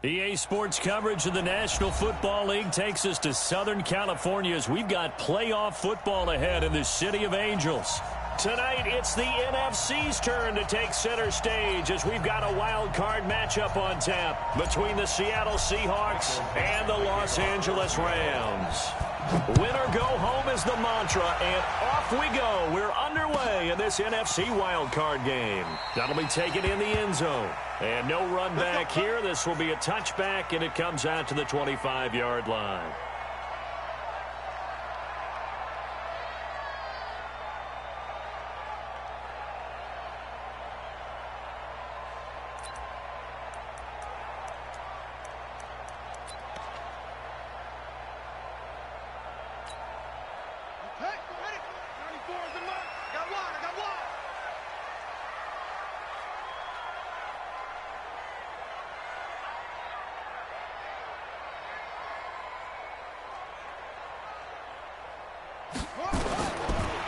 EA Sports coverage of the National Football League takes us to Southern California as we've got playoff football ahead in the City of Angels. Tonight, it's the NFC's turn to take center stage as we've got a wild card matchup on tap between the Seattle Seahawks and the Los Angeles Rams. Win or go home is the mantra, and off we go. We're underway in this NFC wild card game. That'll be taken in the end zone. And no run back here. This will be a touchback, and it comes out to the 25-yard line.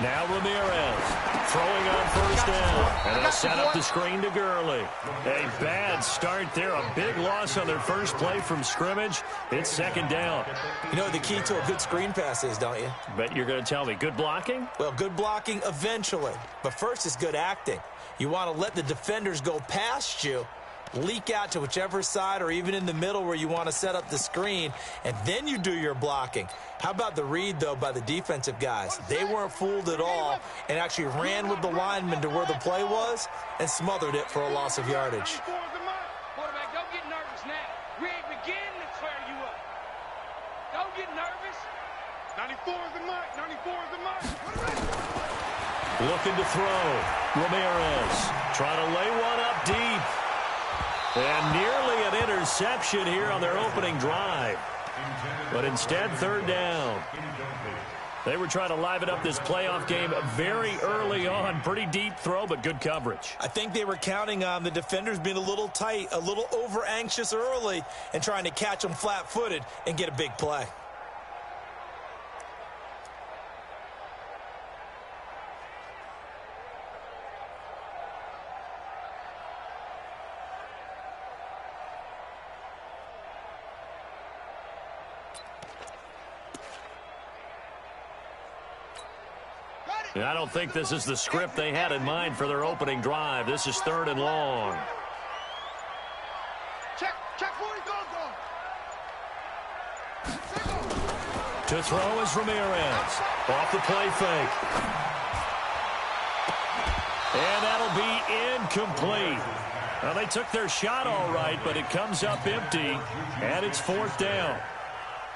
Now Ramirez throwing on first down. And they'll set up the screen to Gurley. A bad start there. A big loss on their first play from scrimmage. It's second down. You know what the key to a good screen pass is, don't you? Bet you're going to tell me. Good blocking? Well, good blocking eventually. But first is good acting. You want to let the defenders go past you, leak out to whichever side or even in the middle where you want to set up the screen, and then you do your blocking. How about the read, though, by the defensive guys? They weren't fooled at all and actually ran with the lineman to where the play was and smothered it for a loss of yardage. Quarterback, don't get nervous now. We ain't beginning to tear you up. Don't get nervous. 94 is the mark. 94 is the mark. Looking to throw. Ramirez trying to lay one up deep. And nearly an interception here on their opening drive. But instead, third down. They were trying to liven up this playoff game very early on. Pretty deep throw, but good coverage. I think they were counting on the defenders being a little tight, a little over-anxious early, and trying to catch them flat-footed and get a big play. I don't think this is the script they had in mind for their opening drive. This is third and long. Check where he goes. To throw is Ramirez. Off the play fake. And that'll be incomplete. Well, they took their shot all right, but it comes up empty, and it's fourth down.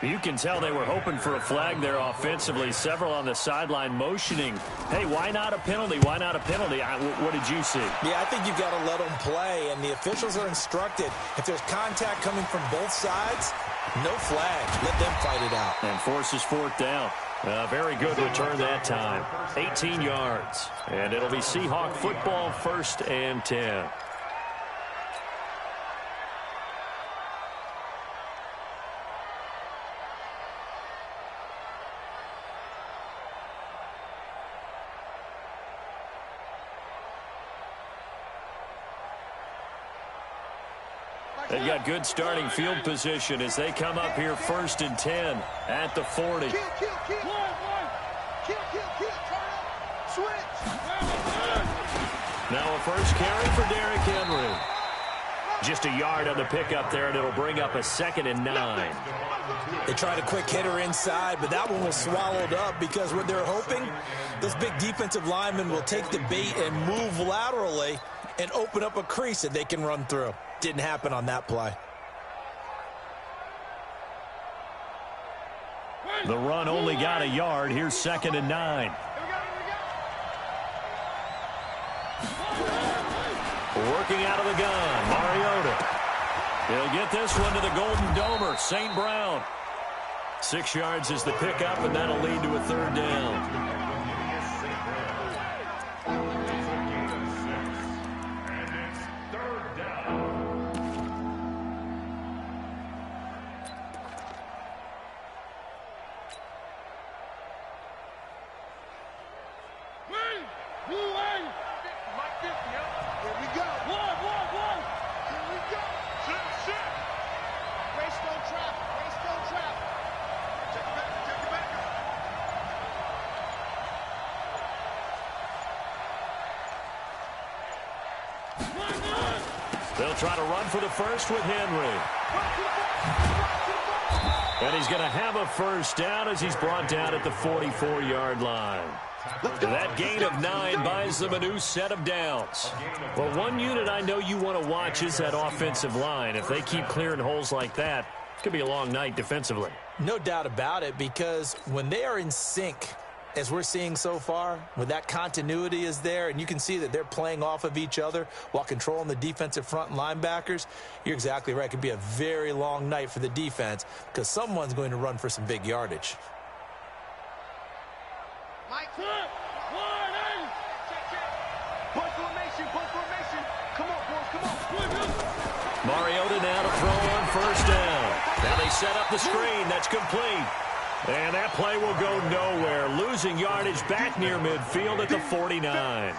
You can tell they were hoping for a flag there offensively. Several on the sideline motioning. Hey, why not a penalty? Why not a penalty? What did you see? Yeah, I think you've got to let them play, and the officials are instructed. If there's contact coming from both sides, no flag. Let them fight it out. And forces fourth down. Very good return that time. 18 yards. And it'll be Seahawk football, 1st and 10. They've got good starting field position as they come up here 1st and 10 at the 40. Kill. Switch. Now a first carry for Derrick Henry. Just a yard on the pickup there, and it'll bring up a 2nd and 9. They tried a quick hitter inside, but that one was swallowed up because what they're hoping, those big defensive linemen will take the bait and move laterally and open up a crease that they can run through. Didn't happen on that play. The run only got a yard. Here's 2nd and 9. Working out of the gun, Mariota. He'll get this one to the Golden Domer, St. Brown. 6 yards is the pickup, and that'll lead to a 3rd down. They'll try to run for the first with Henry. And he's going to have a first down as he's brought down at the 44-yard line. That gain of 9 buys them a new set of downs. Well, one unit I know you want to watch is that offensive line. If they keep clearing holes like that, it could be a long night defensively. No doubt about it, because when they are in sync, as we're seeing so far, when that continuity is there, and you can see that they're playing off of each other while controlling the defensive front and linebackers, you're exactly right. It could be a very long night for the defense because someone's going to run for some big yardage. Mike, one, hey! Push formation, push formation. Come on, boys, come on. Mariota now to throw on first down. Now they set up the screen. That's complete. And that play will go nowhere. Losing yardage back near midfield at the 49.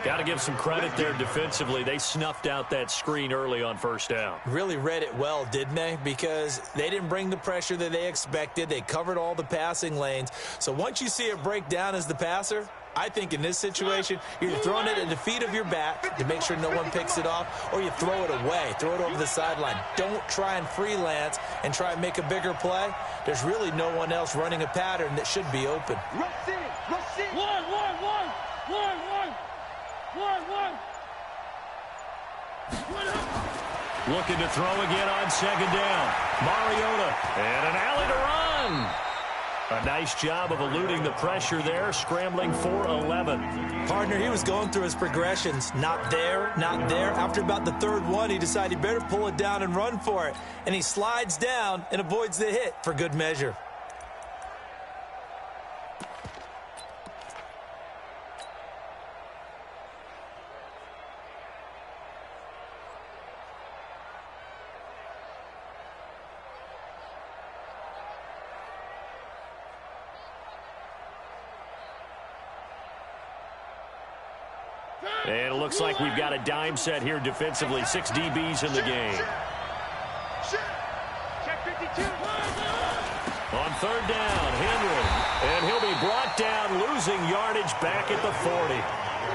Got to give some credit there defensively. They snuffed out that screen early on first down. Really read it well, didn't they? Because they didn't bring the pressure that they expected. They covered all the passing lanes. So once you see it break down as the passer, I think in this situation, you're throwing it at the feet of your back to make sure no one picks it off, or you throw it away, throw it over the sideline. Don't try and freelance and try and make a bigger play. There's really no one else running a pattern that should be open. Rush in, rush in. One. Looking to throw again on second down. Mariota and an alley to run. A nice job of eluding the pressure there, scrambling for 11. Partner, he was going through his progressions. Not there, not there. After about the third one, he decided he better pull it down and run for it. And he slides down and avoids the hit for good measure. And it looks like we've got a dime set here defensively. 6 DBs in the game. Check 52. On third down, Henry. And he'll be brought down, losing yardage back at the 40.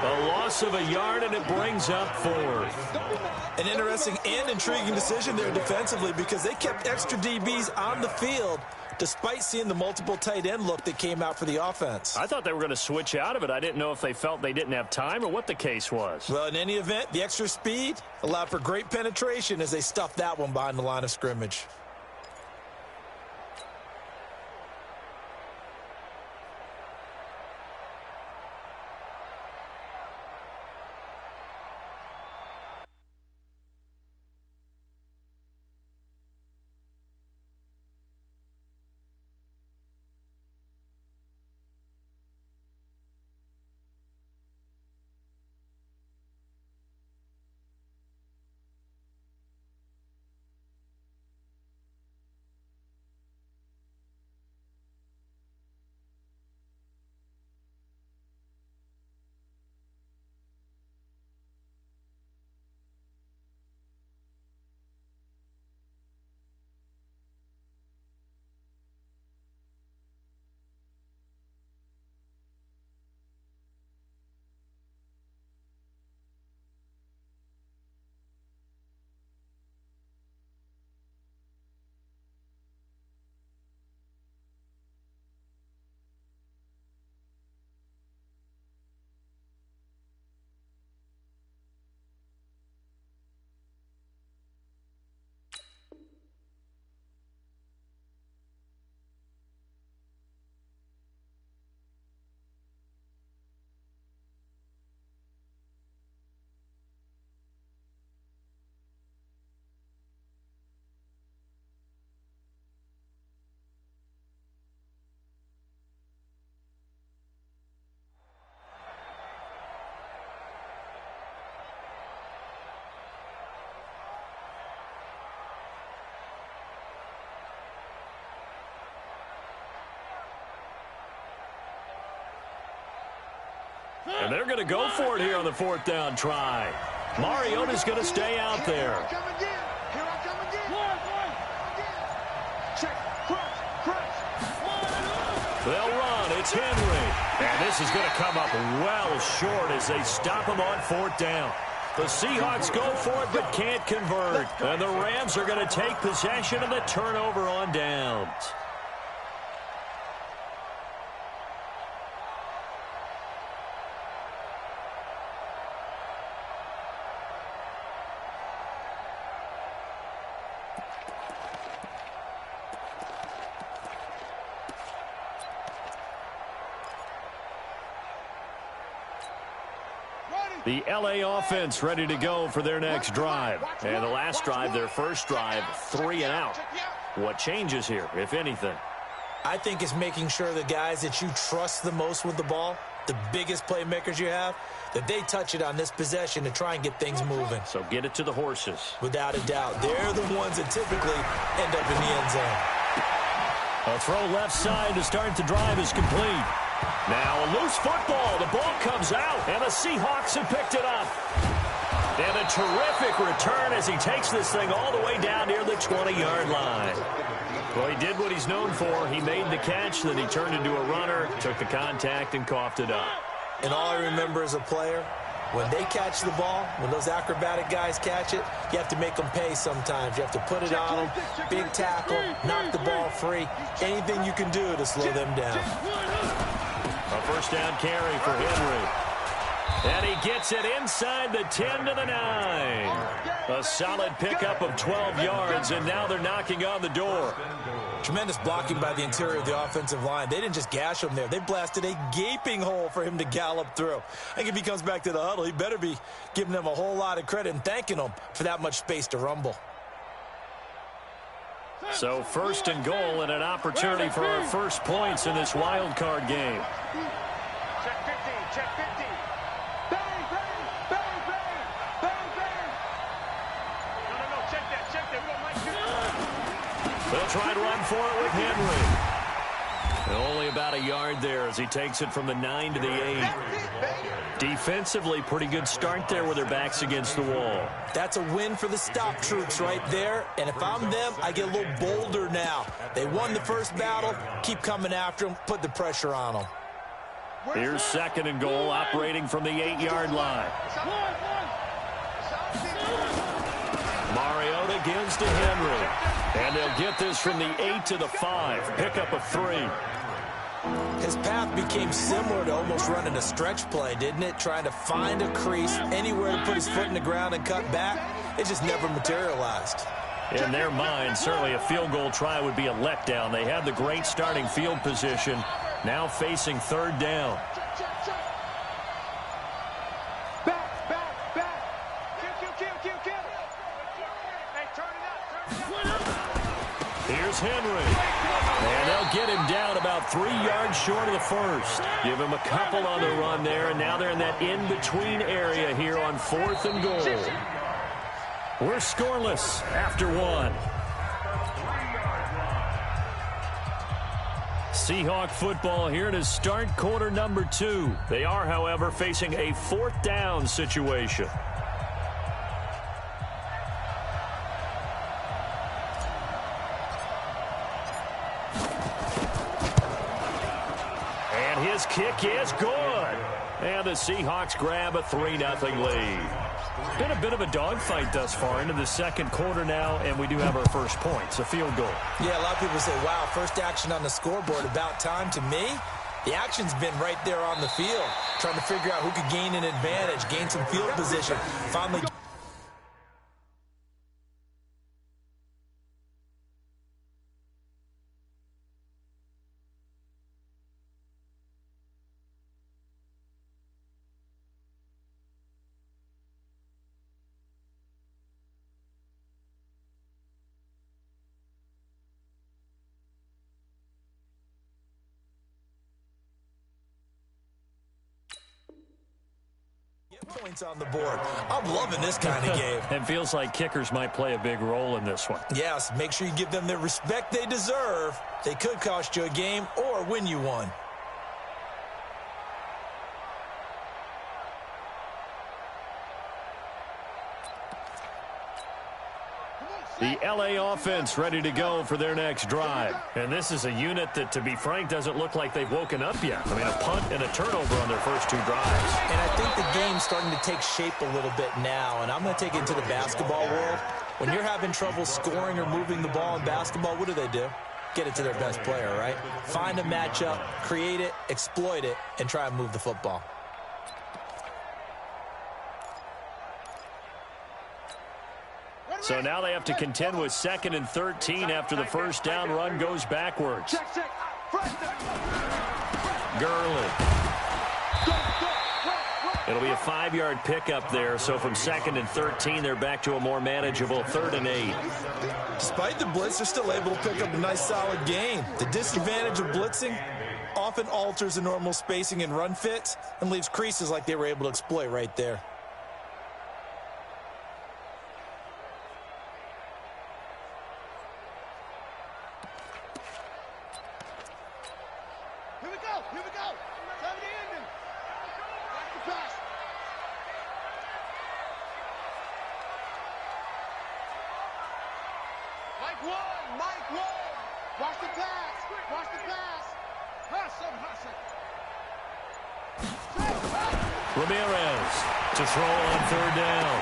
A loss of a yard, and it brings up 4th. An interesting and intriguing decision there defensively because they kept extra DBs on the field despite seeing the multiple tight end look that came out for the offense. I thought they were going to switch out of it. I didn't know if they felt they didn't have time or what the case was. Well, in any event, the extra speed allowed for great penetration as they stuffed that one behind the line of scrimmage. And they're going to go for it here on the 4th down try. Mariota's going to stay out there. Here I come again. Check. Crunch. They'll run. It's Henry. And this is going to come up well short as they stop him on 4th down. The Seahawks go for it but can't convert. And the Rams are going to take possession of the turnover on downs. The LA offense ready to go for their next drive. And the last drive, their first drive, 3 and out. What changes here, if anything? I think it's making sure the guys that you trust the most with the ball, the biggest playmakers you have, that they touch it on this possession to try and get things moving. So get it to the horses. Without a doubt. They're the ones that typically end up in the end zone. A throw left side to start the drive is complete. Now a loose football. The ball comes out, and the Seahawks have picked it up. And a terrific return as he takes this thing all the way down near the 20-yard line. Well, he did what he's known for. He made the catch, then he turned into a runner, took the contact, and coughed it up. And all I remember as a player, when they catch the ball, when those acrobatic guys catch it, you have to make them pay sometimes. You have to put it on them, big tackle, knock the ball free, anything you can do to slow them down. A first down carry for Henry. And he gets it inside the 10 to the 9. A solid pickup of 12 yards, and now they're knocking on the door. Tremendous blocking by the interior of the offensive line. They didn't just gash him there. They blasted a gaping hole for him to gallop through. I think if he comes back to the huddle, he better be giving them a whole lot of credit and thanking them for that much space to rumble. So first and goal and an opportunity for our first points in this wild card game. Check 15, check 15. Bang, bang, bang, bang, bang, bang. No, check that. We got Mike Houston. They'll try to run for it with Henry. And only about a yard there as he takes it from the 9 to the 8. Defensively, pretty good start there with their backs against the wall. That's a win for the stop troops right there. And if I'm them, I get a little bolder now. They won the first battle. Keep coming after them. Put the pressure on them. Here's second and goal, operating from the 8-yard line. Mariota gives to Henry. And they'll get this from the 8 to the 5. Pickup of 3. His path became similar to almost running a stretch play, didn't it? Trying to find a crease, anywhere to put his foot in the ground and cut back. It just never materialized. In their mind, certainly a field goal try would be a letdown. They had the great starting field position, now facing third down. Back. Kill. Hey, turn it up. Here's Henry. And they'll get him down about 3 yards short of the first. Give him a couple on the run there, and now they're in that in-between area here on 4th and goal. We're scoreless after 1. Seahawk football here to start quarter number 2. They are, however, facing a 4th down situation. His kick is good. And the Seahawks grab a 3-0 lead. Been a bit of a dogfight thus far into the second quarter now, and we do have our first points, a field goal. Yeah, a lot of people say, wow, first action on the scoreboard, about time. To me, the action's been right there on the field, trying to figure out who could gain an advantage, gain some field position, finally. Points on the board. I'm loving this kind of game. It feels like kickers might play a big role in this one. Yes, make sure you give them the respect they deserve. They could cost you a game or win you one. The LA offense ready to go for their next drive. And this is a unit that, to be frank, doesn't look like they've woken up yet. I mean, a punt and a turnover on their first 2 drives. And I think the game's starting to take shape a little bit now, and I'm going to take it into the basketball world. When you're having trouble scoring or moving the ball in basketball, what do? Get it to their best player, right? Find a matchup, create it, exploit it, and try and move the football. So now they have to contend with 2nd and 13 after the first down run goes backwards. Gurley. It'll be a 5-yard pickup there, so from 2nd and 13, they're back to a more manageable 3rd and 8. Despite the blitz, they're still able to pick up a nice, solid gain. The disadvantage of blitzing often alters the normal spacing and run fits and leaves creases like they were able to exploit right there. Here we go. Tell me the ending. Watch the pass. Mike one. Watch the pass. Watch the pass. Hustle. Ramirez to throw on 3rd down.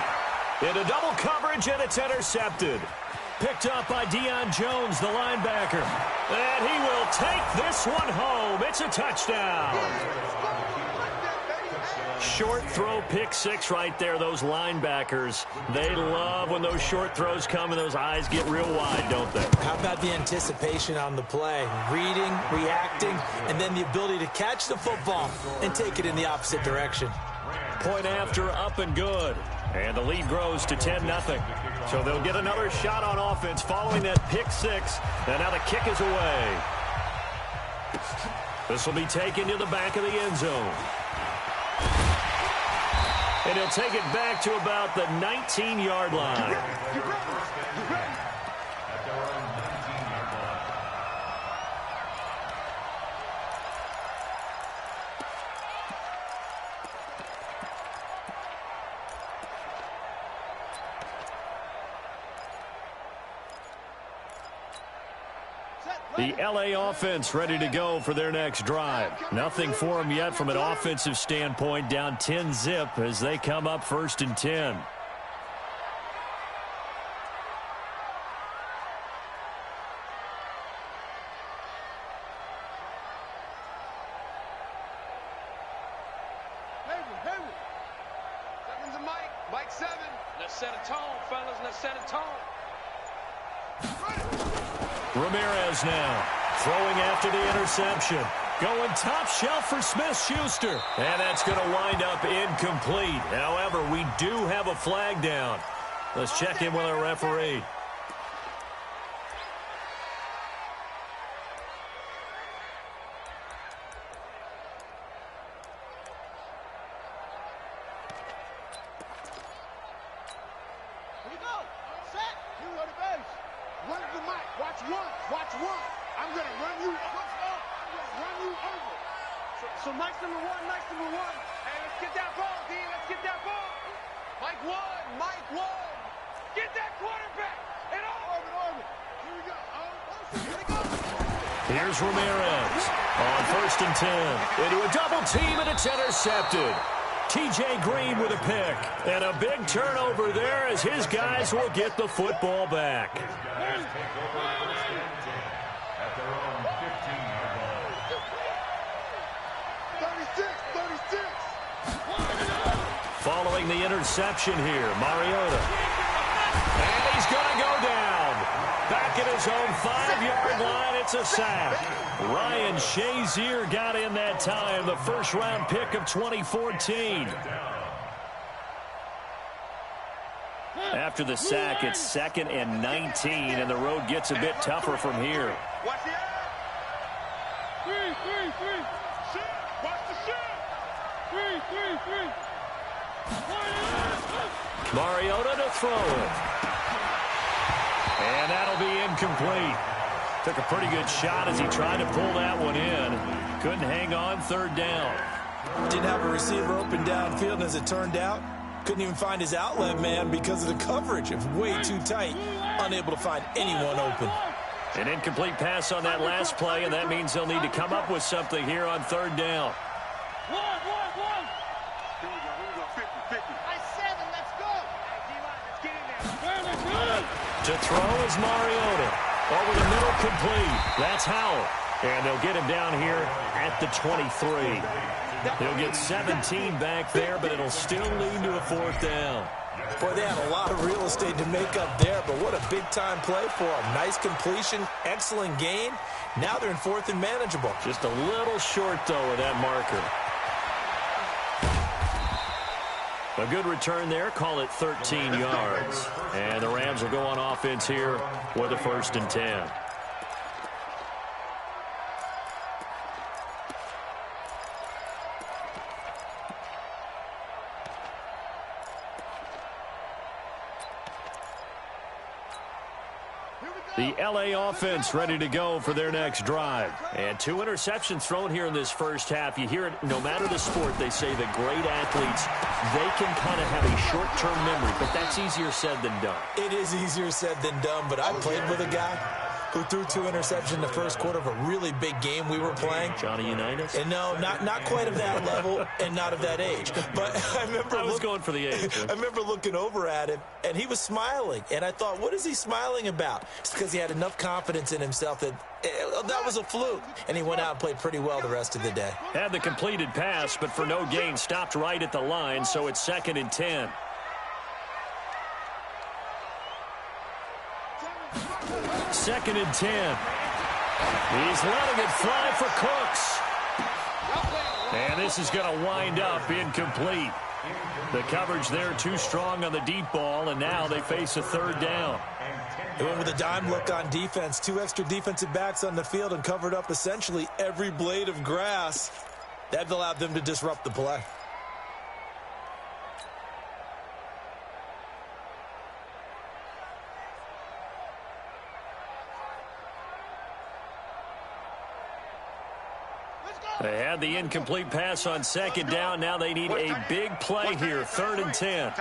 Into double coverage, and it's intercepted. Picked up by Deion Jones, the linebacker. And he will take this one home. It's a touchdown. Short throw, pick 6 right there. Those linebackers, they love when those short throws come and those eyes get real wide, don't they? How about the anticipation on the play? Reading, reacting, and then the ability to catch the football and take it in the opposite direction. Point after, up and good. And the lead grows to 10-0. So they'll get another shot on offense following that pick 6. And now the kick is away. This will be taken to the back of the end zone. And he'll take it back to about the 19-yard line. The LA offense ready to go for their next drive. Nothing for them yet from an offensive standpoint. Down 10-zip as they come up 1st and 10. Hayward. Seven's a Mike. Mike 7. Let's set a tone, fellas. Let's set a tone. Ramirez now throwing after the interception. Going top shelf for Smith-Schuster. And that's going to wind up incomplete. However, we do have a flag down. Let's check in with our referee. Here we go. Set. You on the base. Run to the mic. Watch one. I'm going to run you over. So Mike's number one. Hey, let's get that ball, D. Let's get that ball. Mike one. Get that quarterback. And orbit. Here we go. Here we go. Here's Ramirez on 1st and 10. Into a double team, and it's intercepted. T.J. Green with a pick. And a big turnover there as his guys will get the football back. Following the interception here, Mariota. And he's going to go down. Back at his own 5-yard line, it's a sack. Ryan Shazier got in that time, the first-round pick of 2014. After the sack, it's 2nd and 19, and the road gets a bit tougher from here. Watch the eye. Three. Shot. Watch the shot. Three. Mariota to throw it. And that'll be incomplete. Took a pretty good shot as he tried to pull that one in. Couldn't hang on 3rd down. Didn't have a receiver open downfield, and as it turned out, Couldn't even find his outlet man because of the coverage. It was way too tight. Unable to find anyone open. An incomplete pass on that last play, and that means they'll need to come up with something here on third down. One. Here we go. 50. I 7. Let's go. Let's get in there. To throw is Mariota. Over the middle, complete. That's Howell. And they'll get him down here at the 23. He'll get 17 back there, but it'll still lead to a fourth down. Boy, they had a lot of real estate to make up there, but what a big-time play for them. Nice completion, excellent gain. Now they're in fourth and manageable. Just a little short, though, of that marker. A good return there. Call it 13 yards. And the Rams will go on offense here with a 1st and 10. The L.A. offense ready to go for their next drive. And 2 interceptions thrown here in this first half. You hear it, no matter the sport, they say that great athletes, they can kind of have a short-term memory, but that's easier said than done. It is easier said than done, but I played with a guy who threw 2 interceptions in the first quarter of a really big game we were playing. Johnny Unitas? And no, not quite of that level and not of that age. But I was going for the age. I remember looking over at him, and he was smiling. And I thought, what is he smiling about? It's because he had enough confidence in himself that that was a fluke. And he went out and played pretty well the rest of the day. Had the completed pass, but for no gain, stopped right at the line, so it's 2nd and 10. Second and 10. He's letting it fly for Cooks. And this is going to wind up incomplete. The coverage there too strong on the deep ball, and now they face a 3rd down. They went with a dime look on defense. 2 extra defensive backs on the field and covered up essentially every blade of grass. That allowed them to disrupt the play. They had the incomplete pass on 2nd down. Now they need a big play here. 3rd and 10.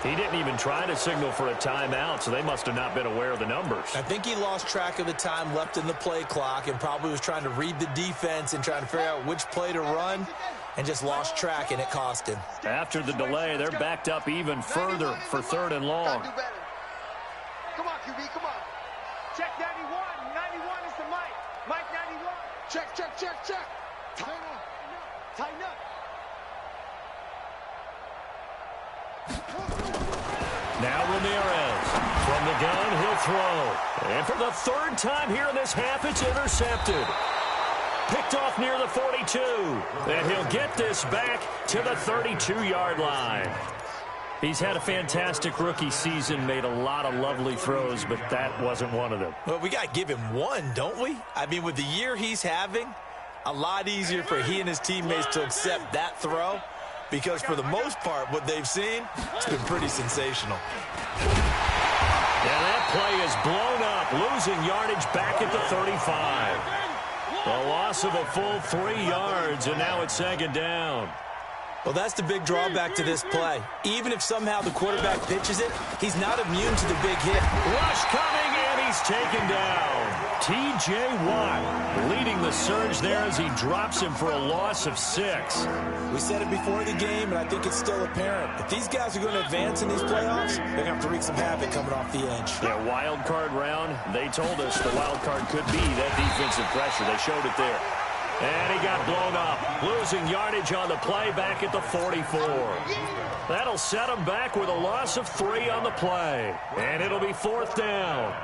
He didn't even try to signal for a timeout, so they must have not been aware of the numbers. I think he lost track of the time left in the play clock and probably was trying to read the defense and trying to figure out which play to run and just lost track, and it cost him. After the delay, they're backed up even further for 3rd and long. Come on, QB, come on. Check 91. 91 is the Mike. Mike 91. Check. Tighten up. Now Ramirez. From the gun, he'll throw. And for the 3rd time here in this half, it's intercepted. Picked off near the 42. And he'll get this back to the 32-yard line. He's had a fantastic rookie season, made a lot of lovely throws, but that wasn't one of them. Well, we got to give him one, don't we? I mean, with the year he's having, a lot easier for he and his teammates to accept that throw, because for the most part, what they've seen, it's been pretty sensational. And that play is blown up, losing yardage back at the 35. A loss of a full 3 yards, and now it's 2nd down. Well, that's the big drawback to this play. Even if somehow the quarterback pitches it, he's not immune to the big hit. Rush coming, and he's taken down. T.J. Watt leading the surge there as he drops him for a loss of 6. We said it before the game, and I think it's still apparent. If these guys are going to advance in these playoffs, they're going to have to wreak some havoc coming off the edge. Yeah, wild card round. They told us the wild card could be that defensive pressure. They showed it there. And he got blown up, losing yardage on the play back at the 44. That'll set him back with a loss of 3 on the play. And it'll be 4th down.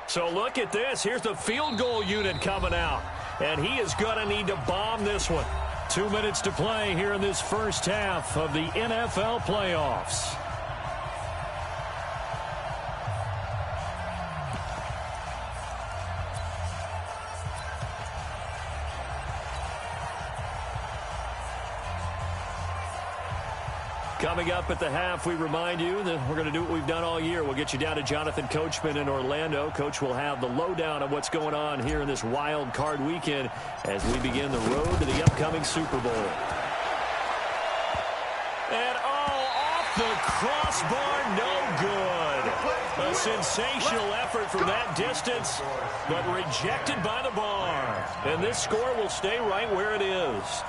So look at this. Here's the field goal unit coming out. And he is going to need to bomb this one. 2 minutes to play here in this first half of the NFL playoffs. Coming up at the half, we remind you that we're going to do what we've done all year. We'll get you down to Jonathan Coachman in Orlando. Coach will have the lowdown of what's going on here in this wild card weekend as we begin the road to the upcoming Super Bowl. And off the crossbar, no good. A sensational effort from that distance, but rejected by the bar. And this score will stay right where it is.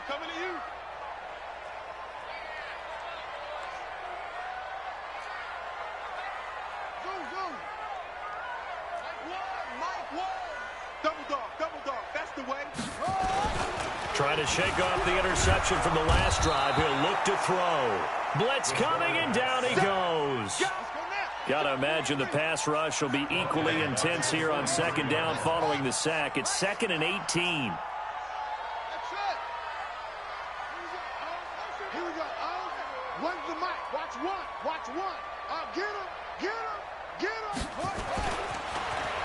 Coming to you. Zoom. Mike one. Double dog. That's the way. Trying to shake off the interception from the last drive. He'll look to throw. Blitz coming, and down he goes. Got to imagine the pass rush will be equally intense here on second down following the sack. It's 2nd and 18. Watch one. Get him.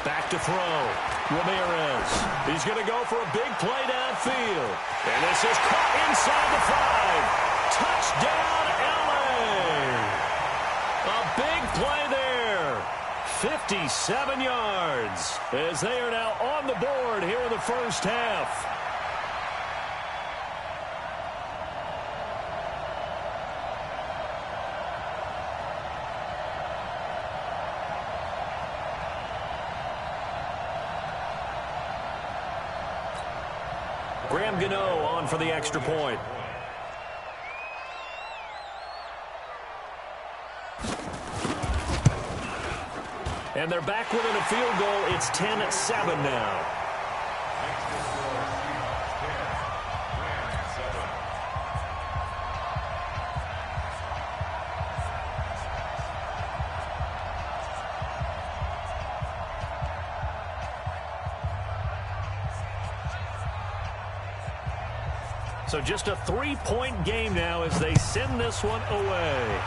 Back to throw. Ramirez. He's going to go for a big play downfield. And this is caught inside the 5. Touchdown, LA. A big play there. 57 yards as they are now on the board here in the first half. Graham Gano on for the extra point. And they're back within a field goal. It's 10-7 now. So just a 3-point game now as they send this one away.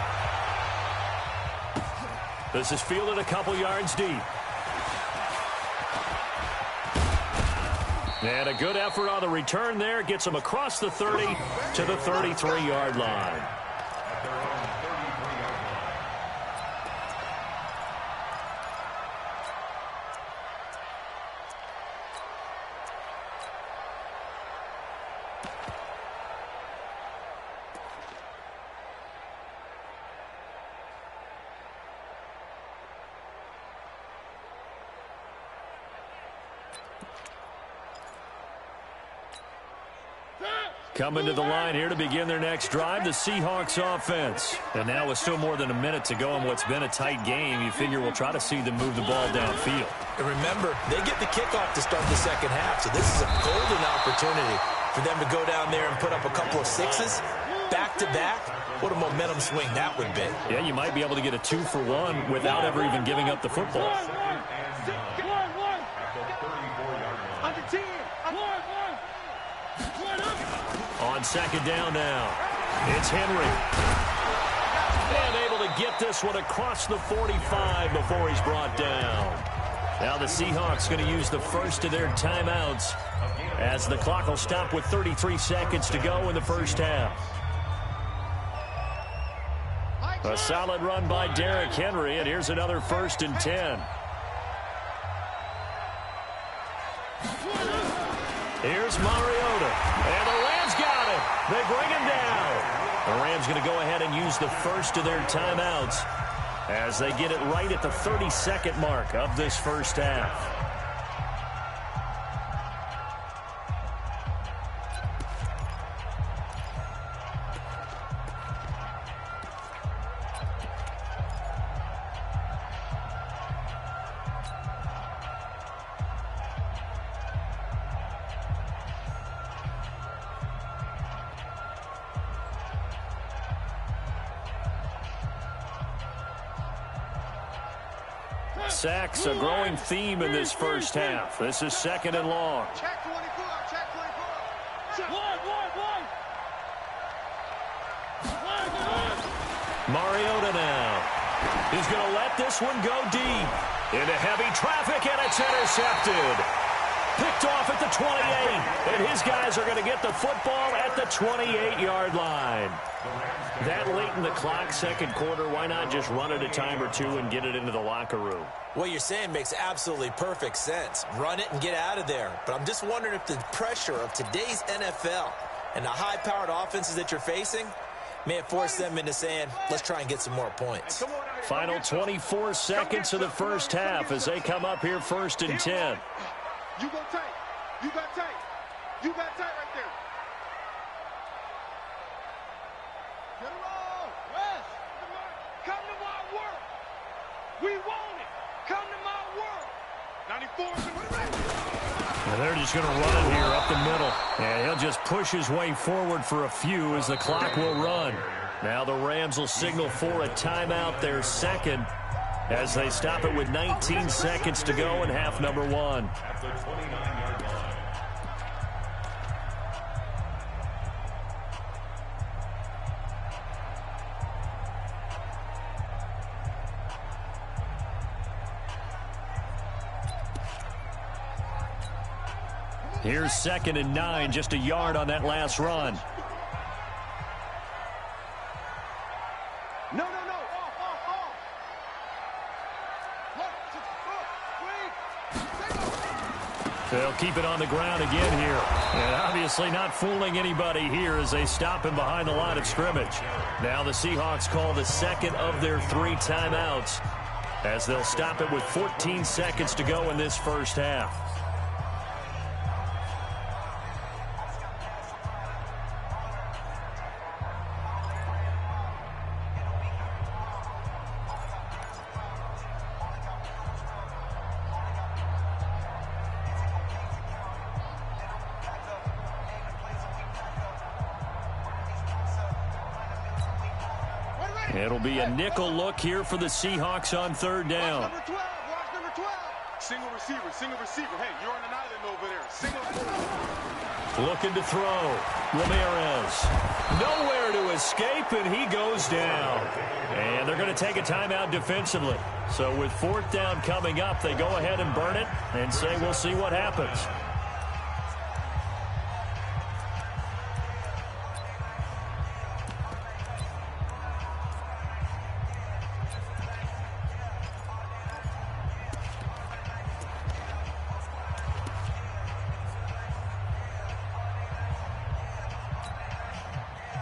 This is fielded a couple yards deep. And a good effort on the return there. Gets them across the 30 to the 33-yard line. Coming to the line here to begin their next drive, the Seahawks offense. And now with still more than a minute to go in what's been a tight game, you figure we'll try to see them move the ball downfield. And remember, they get the kickoff to start the second half, so this is a golden opportunity for them to go down there and put up a couple of sixes back-to-back. What a momentum swing that would be. Yeah, you might be able to get a 2-for-1 without ever even giving up the football. Under 10. On second down now, it's Henry. And able to get this one across the 45 before he's brought down. Now the Seahawks going to use the first of their timeouts as the clock will stop with 33 seconds to go in the first half. A solid run by Derrick Henry, and here's another 1st and 10. Here's Mariota, and the Rams got it. They bring him down. The Rams going to go ahead and use the first of their timeouts as they get it right at the 32nd mark of this first half. Sacks, a growing theme in this first half. This is 2nd and long. Check 24. Mariota now. He's going to let this one go deep. Into heavy traffic, and it's intercepted. Picked off at the 28. And his guys are going to get the football at the 28-yard line. That late in the clock, second quarter, why not just run it a time or two and get it into the locker room? What you're saying makes absolutely perfect sense. Run it and get out of there. But I'm just wondering if the pressure of today's NFL and the high-powered offenses that you're facing may have forced them into saying, let's try and get some more points. Final 24 seconds of the first half as they come up here 1st and 10. You go tight. You got tight. You got tight right there. Get it on. West. Come to my world. We want it. Come to my world. 94. And they're just going to run it here up the middle. And he'll just push his way forward for a few as the clock will run. Now the Rams will signal for a timeout, their second, as they stop it with 19 seconds to go in half number one. Here's 2nd and 9, just a yard on that last run. No. They'll keep it on the ground again here. And obviously not fooling anybody here as they stop him behind the line of scrimmage. Now the Seahawks call the second of their 3 timeouts as they'll stop it with 14 seconds to go in this first half. It'll be a nickel look here for the Seahawks on 3rd down. Watch number 12. Single receiver. Hey, you're on an island over there. Single. Looking to throw. Ramirez. Nowhere to escape, and he goes down. And they're going to take a timeout defensively. So with 4th down coming up, they go ahead and burn it and say we'll see what happens.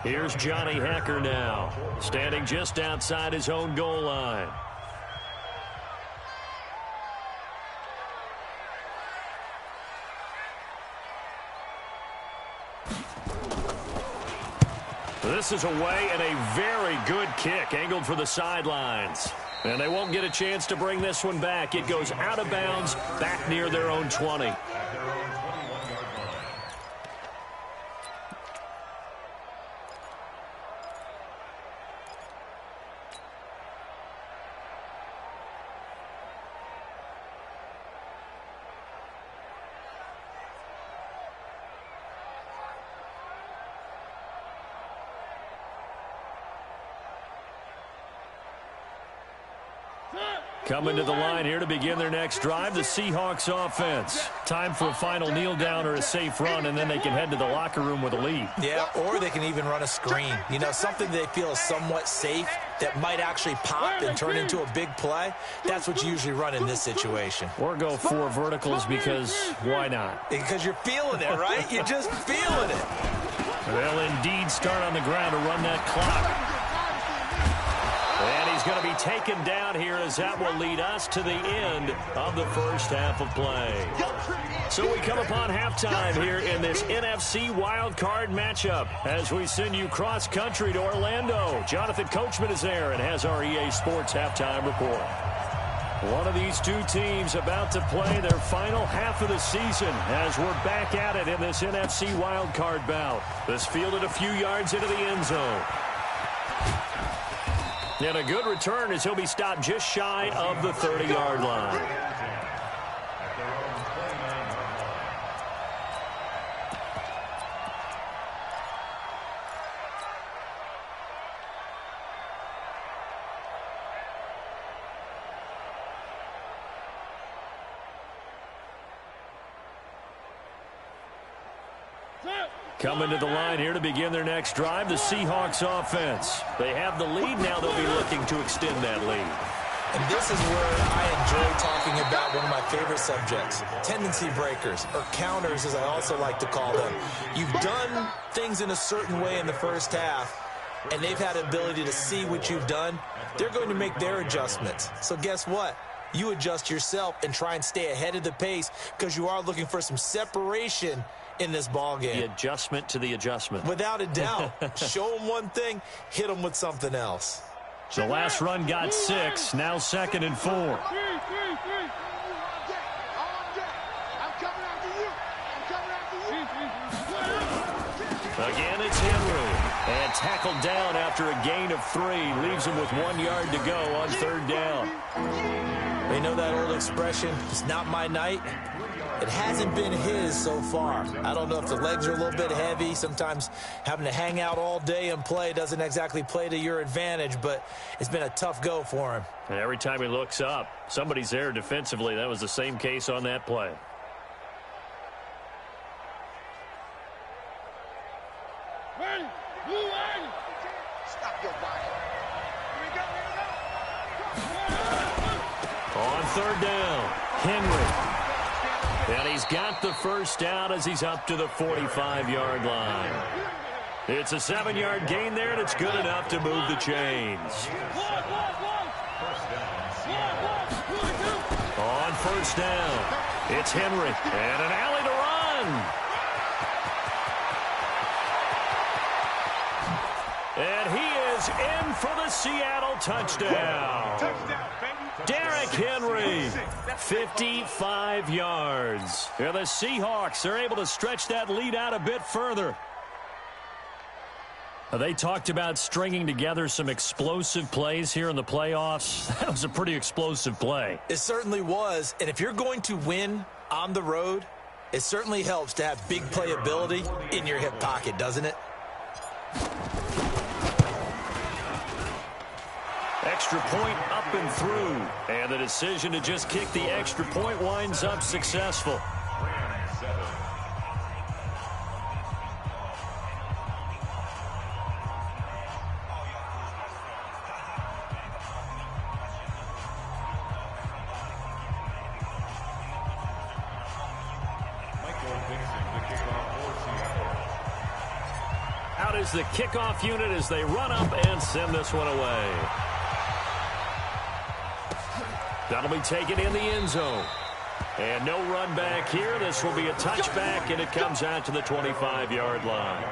Here's Johnny Hacker now, standing just outside his own goal line. This is away and a very good kick angled for the sidelines. And they won't get a chance to bring this one back. It goes out of bounds back near their own 20. Coming to the line here to begin their next drive, the Seahawks offense. Time for a final kneel down or a safe run, and then they can head to the locker room with a lead. Yeah, or they can even run a screen. You know, something they feel is somewhat safe that might actually pop and turn into a big play. That's what you usually run in this situation. Or go 4 verticals because why not? Because you're feeling it, right? You're just feeling it. They'll indeed start on the ground to run that clock. And he's going to be taken down here as that will lead us to the end of the first half of play. So we come upon halftime here in this NFC wildcard matchup as we send you cross-country to Orlando. Jonathan Coachman is there and has our EA Sports halftime report. One of these two teams about to play their final half of the season as we're back at it in this NFC wildcard bout. This fielded a few yards into the end zone. And a good return as he'll be stopped just shy of the 30-yard line. Coming to the line here to begin their next drive, the Seahawks offense. They have the lead now. They'll be looking to extend that lead. And this is where I enjoy talking about one of my favorite subjects, tendency breakers, or counters as I also like to call them. You've done things in a certain way in the first half, and they've had the ability to see what you've done. They're going to make their adjustments. So guess what? You adjust yourself and try and stay ahead of the pace because you are looking for some separation in this ball game. The adjustment to the adjustment. Without a doubt. Show them one thing, hit them with something else. The last run got 6, now 2nd and 4. Again, it's Henry. And tackled down after a gain of 3. Leaves him with 1 yard to go on 3rd down. They know that old expression, it's not my night. It hasn't been his so far. I don't know if the legs are a little bit heavy. Sometimes having to hang out all day and play doesn't exactly play to your advantage, but it's been a tough go for him. And every time he looks up, somebody's there defensively. That was the same case on that play. Stop your body. On 3rd down, Henry. And he's got the first down as he's up to the 45-yard line. It's a 7-yard gain there, and it's good enough to move the chains. On 1st down, it's Henry, and an alley to run. And he is in for the Seattle touchdown. Derrick Henry, 55 yards. And the Seahawks are able to stretch that lead out a bit further. They talked about stringing together some explosive plays here in the playoffs. That was a pretty explosive play. It certainly was. And if you're going to win on the road, it certainly helps to have big playability in your hip pocket, doesn't it? Extra point up and through. And the decision to just kick the extra point winds up successful. Out is the kickoff unit as they run up and send this one away. That'll be taken in the end zone. And no run back here. This will be a touchback, and it comes out to the 25-yard line.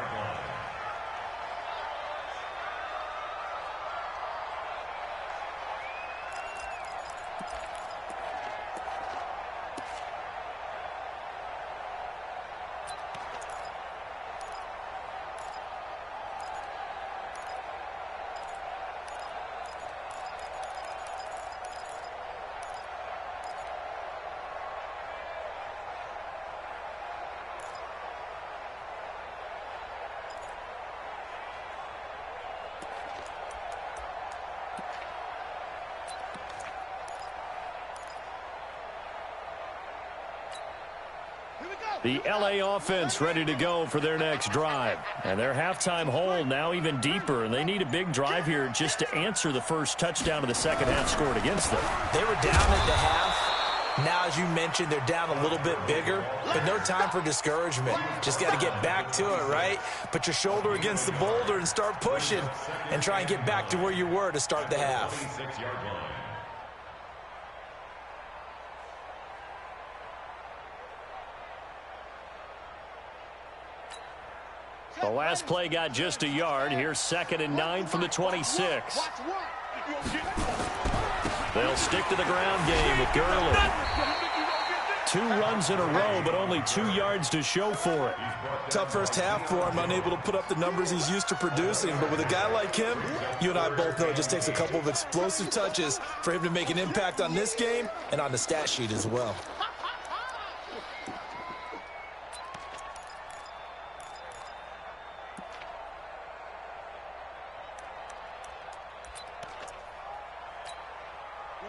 The LA offense ready to go for their next drive. And their halftime hole now even deeper, and they need a big drive here just to answer the first touchdown of the second half scored against them. They were down at the half. Now, as you mentioned, they're down a little bit bigger, but no time for discouragement. Just got to get back to it, right? Put your shoulder against the boulder and start pushing and try and get back to where you were to start the half. The last play got just a yard. Here's 2nd and 9 from the 26. They'll stick to the ground game with Gurley. 2 runs in a row, but only 2 yards to show for it. Tough first half for him, unable to put up the numbers he's used to producing. But with a guy like him, you and I both know it just takes a couple of explosive touches for him to make an impact on this game and on the stat sheet as well.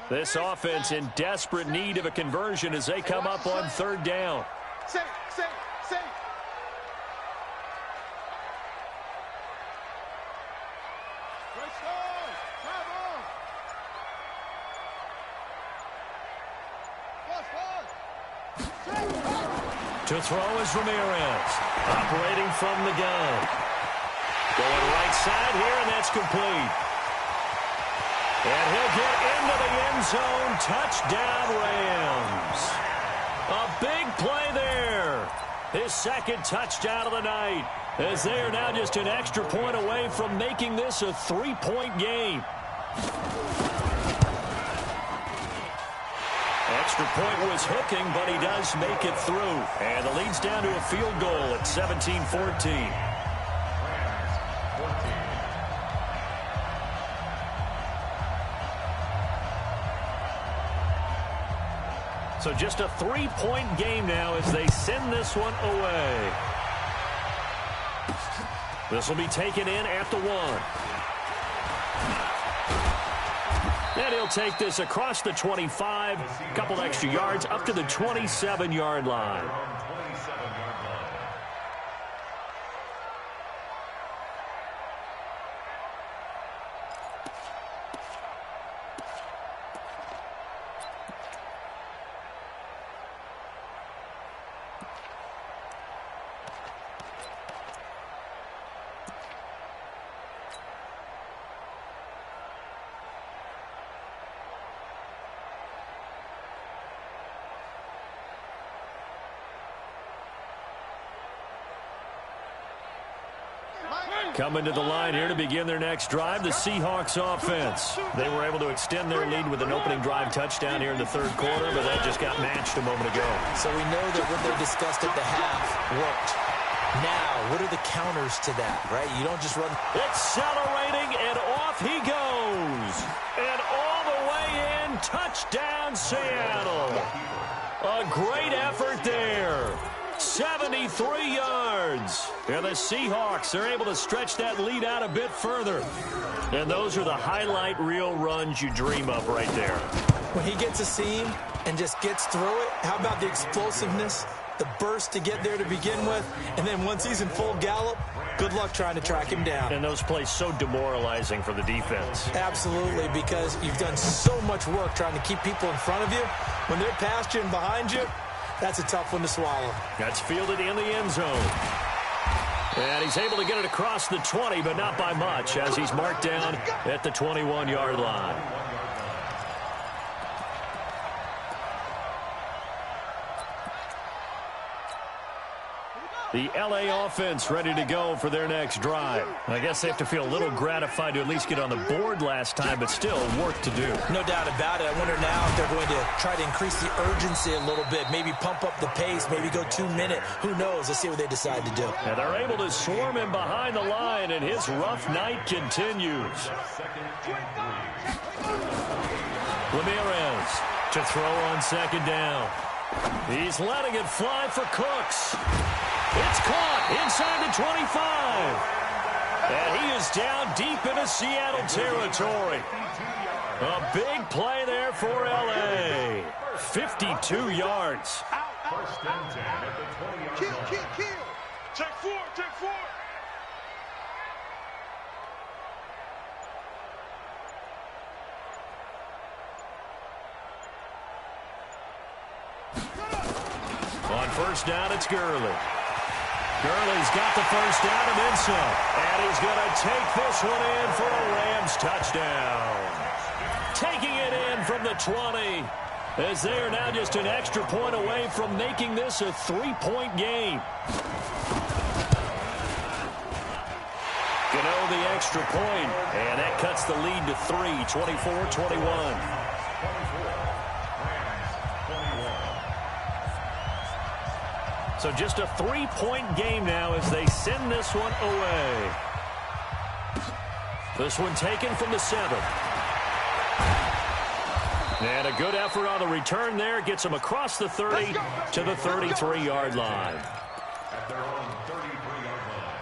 This offense in desperate need of a conversion as they come up on 3rd down. To throw is Ramirez. Operating from the gun. Going right side here, and that's complete. And he'll get into the end zone. Touchdown, Rams. A big play there. His second touchdown of the night, as they are now just an extra point away from making this a 3-point game. Extra point was hooking, but he does make it through. And the lead's down to a field goal at 17-14. So just a 3-point game now as they send this one away. This will be taken in at the 1. And he'll take this across the 25, a couple extra yards, up to the 27-yard line. Coming to the line here to begin their next drive, the Seahawks offense. They were able to extend their lead with an opening drive touchdown here in the third quarter, but that just got matched a moment ago. So we know that what they discussed at the half worked. Now, what are the counters to that, right? You don't just run. Accelerating, and off he goes. And all the way in, touchdown Seattle. A great effort there. 73 yards. And the Seahawks are able to stretch that lead out a bit further. And those are the highlight reel runs you dream of right there. When he gets a seam and just gets through it, how about the explosiveness, the burst to get there to begin with, and then once he's in full gallop, good luck trying to track him down. And those plays so demoralizing for the defense. Absolutely, because you've done so much work trying to keep people in front of you. When they're past you and behind you, that's a tough one to swallow. That's fielded in the end zone. And he's able to get it across the 20, but not by much, as he's marked down at the 21-yard line. The L.A. offense ready to go for their next drive. I guess they have to feel a little gratified to at least get on the board last time, but still work to do. No doubt about it. I wonder now if they're going to try to increase the urgency a little bit, maybe pump up the pace, maybe go 2-minute. Who knows? Let's see what they decide to do. And they're able to swarm him behind the line, and his rough night continues. Ramirez to throw on second down. He's letting it fly for Cooks. It's caught inside the 25. And he is down deep into Seattle territory. A big play there for L.A. 52 yards. First and 10 at the 20-yard line. Kill. Take four. On first down, it's Gurley. Gurley's got the first down and then some. And he's going to take this one in for a Rams touchdown. Taking it in from the 20, as they are now just an extra point away from making this a 3-point game. Gano the extra point, and that cuts the lead to 3, 24-21. So just a 3-point game now as they send this one away. This one taken from the 7. And a good effort on the return there. Gets them across the 30 to the 33-yard line. At their own 33-yard line.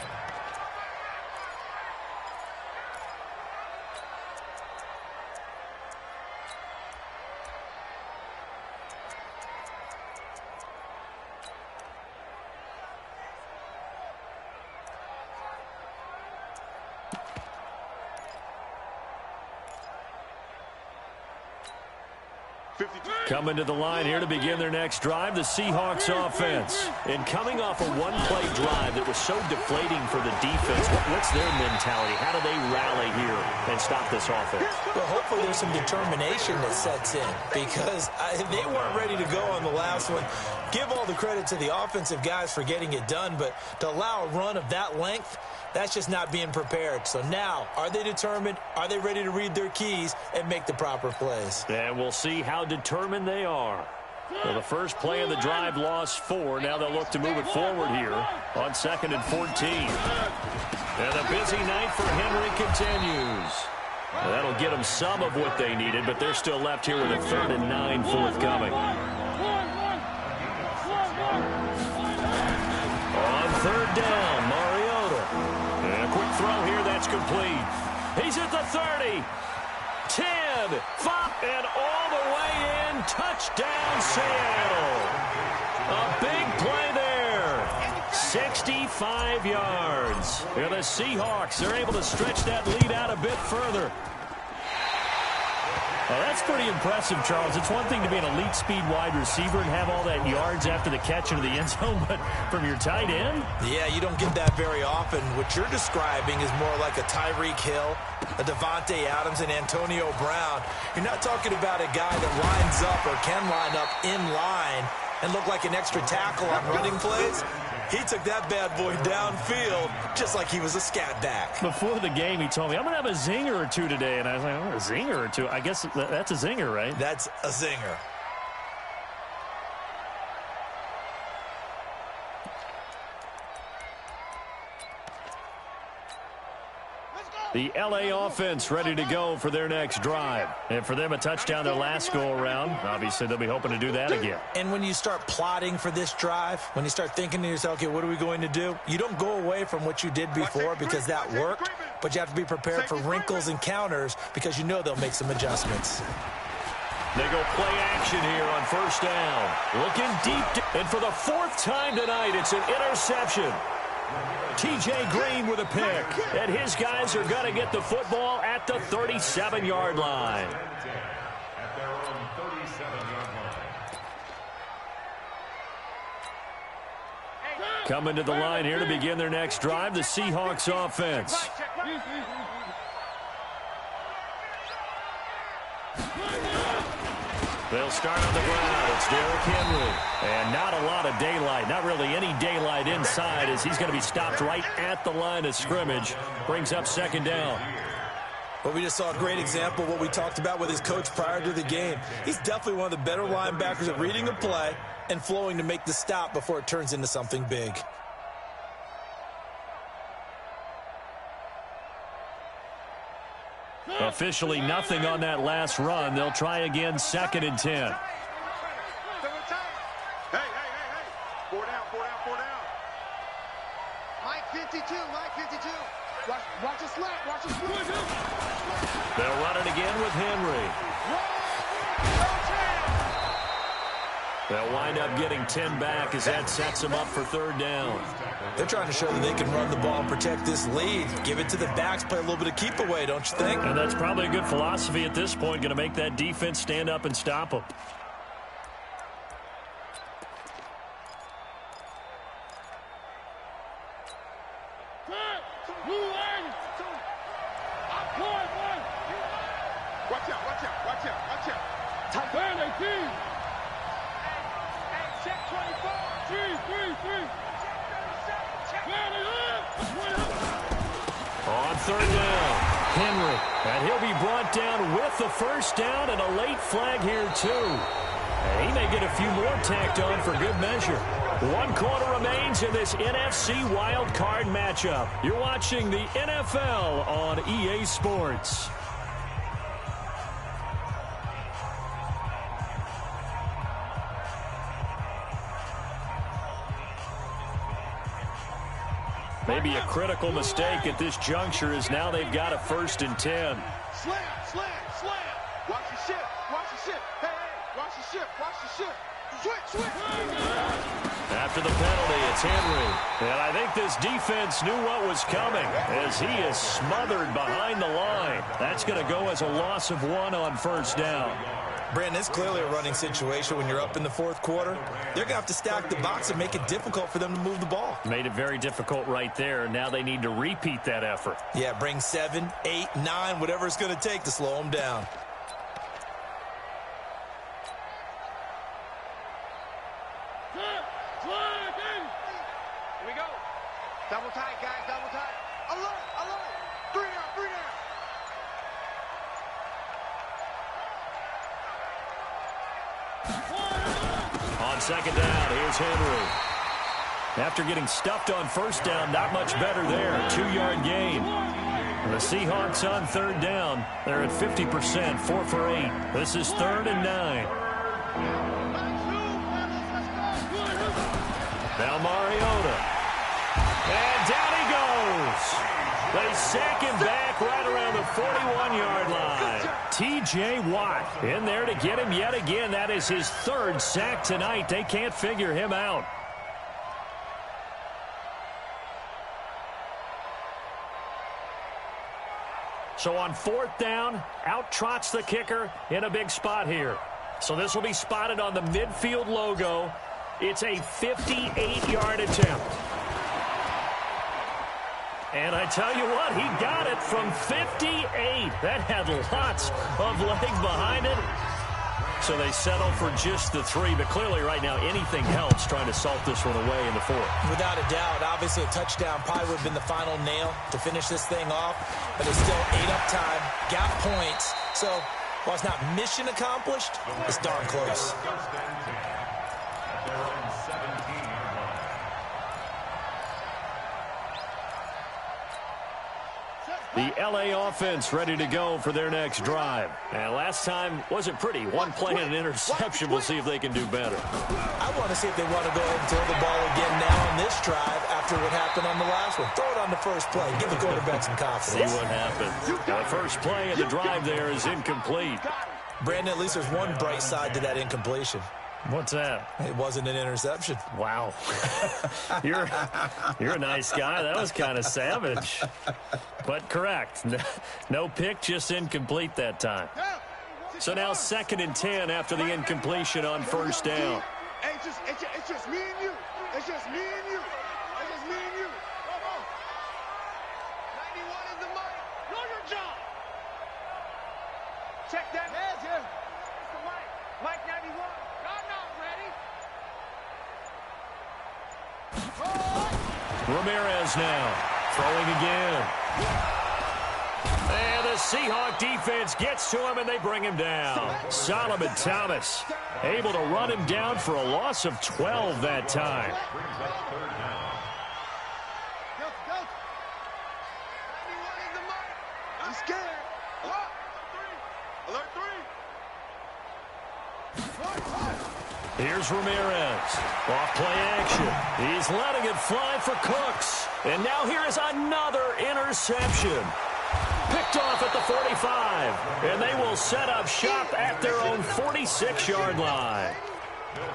Coming to the line here to begin their next drive, the Seahawks offense. And coming off a one-play drive that was so deflating for the defense, what's their mentality? How do they rally here and stop this offense? Well, hopefully there's some determination that sets in because they weren't ready to go on the last one. Give all the credit to the offensive guys for getting it done, but to allow a run of that length, that's just not being prepared. So now, are they determined? Are they ready to read their keys and make the proper plays? And we'll see how determined they are. Well, the first play of the drive lost 4. Now they'll look to move it forward here on 2nd and 14. And a busy night for Henry continues. Well, that'll get them some of what they needed, but they're still left here with a 3rd and 9 forthcoming. On 3rd down, quick throw here, that's complete. He's at the 30, 10, 5, and all the way in. Touchdown, Seattle. A big play there. 65 yards. And the Seahawks are able to stretch that lead out a bit further. Well, that's pretty impressive, Charles. It's one thing to be an elite speed wide receiver and have all that yards after the catch into the end zone, but from your tight end? Yeah, you don't get that very often. What you're describing is more like a Tyreek Hill, a Devontae Adams, and Antonio Brown. You're not talking about a guy that lines up or can line up in line and look like an extra tackle on running plays. He took that bad boy downfield just like he was a scat back. Before the game, he told me, I'm going to have a zinger or two today. And I was like, oh, a zinger or two? I guess that's a zinger, right? That's a zinger. The L.A. offense ready to go for their next drive. And for them, a touchdown their last go-around. Obviously, they'll be hoping to do that again. And when you start plotting for this drive, when you start thinking to yourself, okay, what are we going to do? You don't go away from what you did before because that worked, but you have to be prepared for wrinkles and counters because you know they'll make some adjustments. They go play action here on 1st down. Looking deep. And for the 4th time tonight, it's an interception. T.J. Green with a pick, and his guys are going to get the football at the 37-yard line. Coming to the line here to begin their next drive, the Seahawks offense. They'll start on the ground. It's Derrick Henry. And not a lot of daylight. Not really any daylight inside as he's going to be stopped right at the line of scrimmage. Brings up 2nd down. Well, we just saw a great example of what we talked about with his coach prior to the game. He's definitely one of the better linebackers at reading a play and flowing to make the stop before it turns into something big. Officially nothing on that last run. They'll try again 2nd and 10. Hey. 4 down. Mike 52. Watch the slant. They'll run it again with Henry. They'll wind up getting 10 back as that sets them up for 3rd down. They're trying to show that they can run the ball and protect this lead. Give it to the backs, play a little bit of keep away, don't you think? And that's probably a good philosophy at this point, going to make that defense stand up and stop them. Watch out. Tight band, 18. Check 24. 3. On 3rd down, Henry. And he'll be brought down with the 1st down and a late flag here, too. And he may get a few more tacked on for good measure. 1 quarter remains in this NFC wild card matchup. You're watching the NFL on EA Sports. Maybe a critical mistake at this juncture is now they've got a 1st and 10. Slam. Watch the ship. Hey, watch the ship. Switch. After the penalty, it's Henry. And I think this defense knew what was coming as he is smothered behind the line. That's going to go as a loss of 1 on 1st down. Brandon, it's clearly a running situation when you're up in the fourth quarter. They're going to have to stack the box and make it difficult for them to move the ball. Made it very difficult right there. Now they need to repeat that effort. Yeah, bring 7, 8, 9, whatever it's going to take to slow them down. Here we go. Double tight, guys, double tight. Alert, alert. 3 down, 3 down. On second down, here's Henry. After getting stuffed on first down, not much better there. 2-yard gain. The Seahawks on third down. They're at 50%, 4 for 8. This is 3rd and 9. Now Mariota. And down he goes. They sack him back right around the 41-yard line. T.J. Watt in there to get him yet again. That is his 3rd sack tonight. They can't figure him out. So on 4th down, out trots the kicker in a big spot here. So this will be spotted on the midfield logo. It's a 58-yard attempt. And I tell you what, he got it from 58. That had lots of leg behind it. So they settle for just the 3. But clearly right now anything helps trying to salt this one away in the 4th. Without a doubt, obviously a touchdown probably would have been the final nail to finish this thing off. But it's still 8 up time, got points. So while it's not mission accomplished, it's darn close. The L.A. offense ready to go for their next drive. And last time wasn't pretty. One play and an interception. We'll see if they can do better. I want to see if they want to go ahead and throw the ball again now on this drive after what happened on the last one. Throw it on the first play. Give the quarterback some confidence. See what happens. The first play of the drive there is incomplete. Brandon, at least there's one bright side to that incompletion. What's that? It wasn't an interception. Wow. You're a nice guy. That was kind of savage. But correct. No pick, just incomplete that time. So now 2nd and 10 after the incompletion on first down. Hey, it's just me and you. It's just me and you. It's just me and you. Come on. 91 is the mic. Know your job. Check that. Heads here. It's the mic. Mic 91. Y'all not ready. Ramirez now throwing again. And the Seahawk defense gets to him and they bring him down. Solomon Thomas able to run him down for a loss of 12 that time. I'm scared. Alert 3. Here's Ramirez. Off play action. He's letting it fly for Cooks. And now here is another interception. Picked off at the 45. And they will set up shop at their own 46-yard line.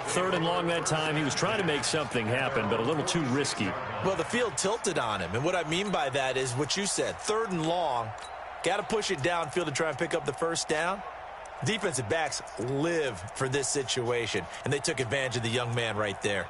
3rd and long that time. He was trying to make something happen, but a little too risky. Well, the field tilted on him. And what I mean by that is what you said. 3rd and long. Got to push it downfield to try and pick up the first down. Defensive backs live for this situation, and they took advantage of the young man right there.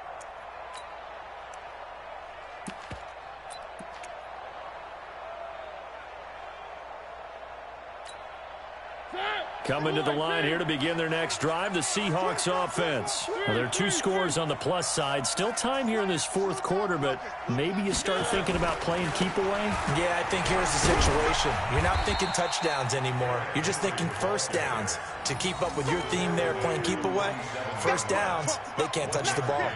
Coming to the line here to begin their next drive, the Seahawks offense. Well, there are 2 scores on the plus side. Still time here in this 4th quarter, but maybe you start thinking about playing keep away? Yeah, I think here's the situation. You're not thinking touchdowns anymore. You're just thinking first downs. To keep up with your theme there, playing keep away, first downs, they can't touch the ball.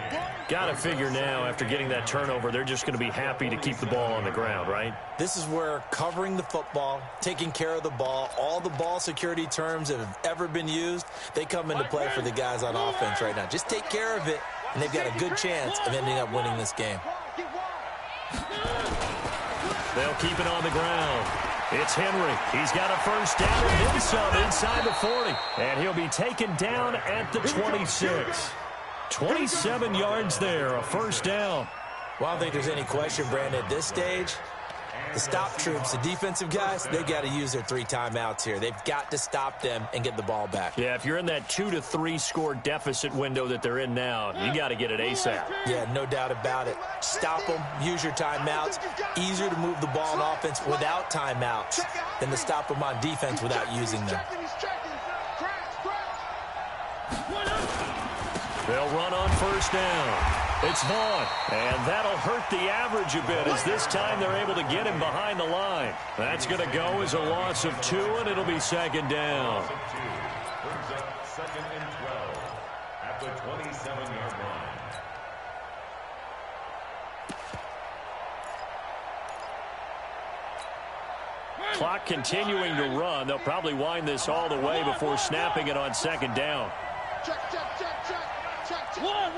Got to figure now, after getting that turnover, they're just going to be happy to keep the ball on the ground, right? This is where covering the football, taking care of the ball, all the ball security terms that have ever been used, they come into play for the guys on offense right now. Just take care of it, and they've got a good chance of ending up winning this game. They'll keep it on the ground. It's Henry. He's got a first down and then some inside the 40. And he'll be taken down at the 26. 27 yards there, a first down. Well, I don't think there's any question, Brandon, at this stage, The stop troops, the defensive guys, they got to use their 3 timeouts here. They've got to stop them and get the ball back. Yeah, if you're in that 2 to 3 score deficit window that they're in now, you got to get it ASAP. Yeah, no doubt about it. Stop them, use your timeouts. Easier to move the ball on offense without timeouts than to stop them on defense without using them. They'll run on first down. It's Vaughn, and that'll hurt the average a bit as this time they're able to get him behind the line. That's going to go as a loss of 2, and it'll be second down. Brings up 2nd and 12 at the 27-yard line. Clock continuing to run. They'll probably wind this all the way before snapping it on second down. Check. One.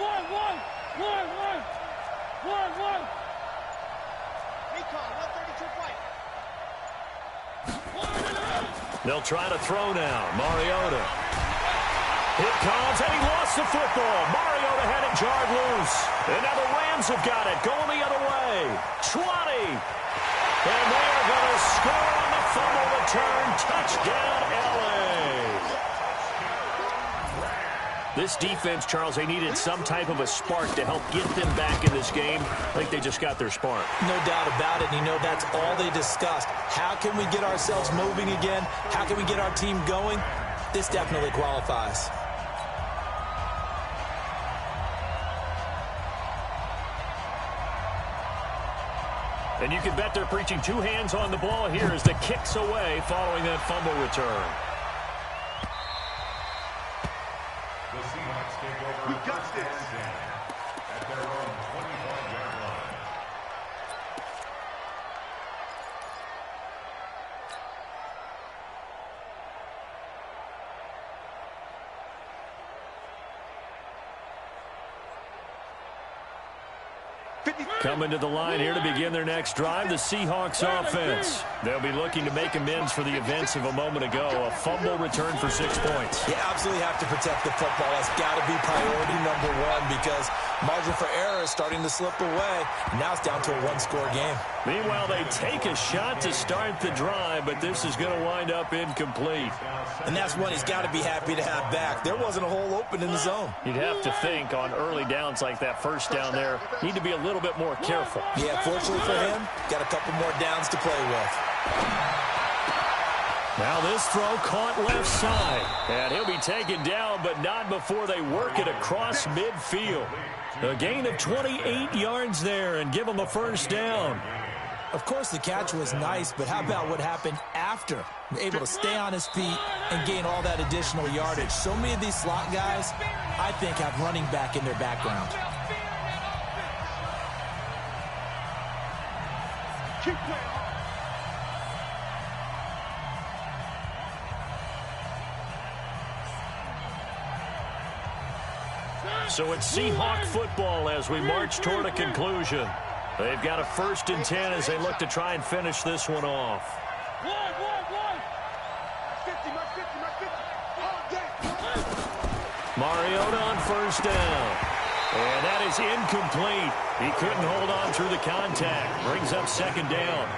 Recon, 132 flight. They'll try to throw now. Mariota. Here comes, and he lost the football. Mariota had it jarred loose. And now the Rams have got it, going the other way. 20. And they are going to score on the fumble return. Touchdown, L.A. This defense, Charles, they needed some type of a spark to help get them back in this game. I think they just got their spark. No doubt about it. And you know, that's all they discussed. How can we get ourselves moving again? How can we get our team going? This definitely qualifies. And you can bet they're preaching 2 hands on the ball here as the kick's away following that fumble return. The Seahawks take over We got this. at their own 25-yard line. Coming to the line here to begin their next drive, the Seahawks offense. They'll be looking to make amends for the events of a moment ago. A fumble return for 6 points. You absolutely have to protect the football. That's got to be priority number 1 because margin for error is starting to slip away. Now it's down to a 1-score game. Meanwhile, they take a shot to start the drive, but this is going to wind up incomplete. And that's one he's got to be happy to have back. There wasn't a hole open in the zone. You'd have to think on early downs like that first down there, need to be a little bit more careful. Yeah, fortunately for him, got a couple more downs to play with. Now this throw caught left side. And he'll be taken down, but not before they work it across midfield. A gain of 28 yards there and give him a first down. Of course, the catch was nice, but how about what happened after? Able to stay on his feet and gain all that additional yardage. So many of these slot guys, I think, have running back in their background. Keep playing. So it's Seahawk football as we march toward a conclusion. They've got a 1st and 10 as they look to try and finish this one off. 50, my 50. All day. Mariota on first down. And that is incomplete. He couldn't hold on through the contact. Brings up second down.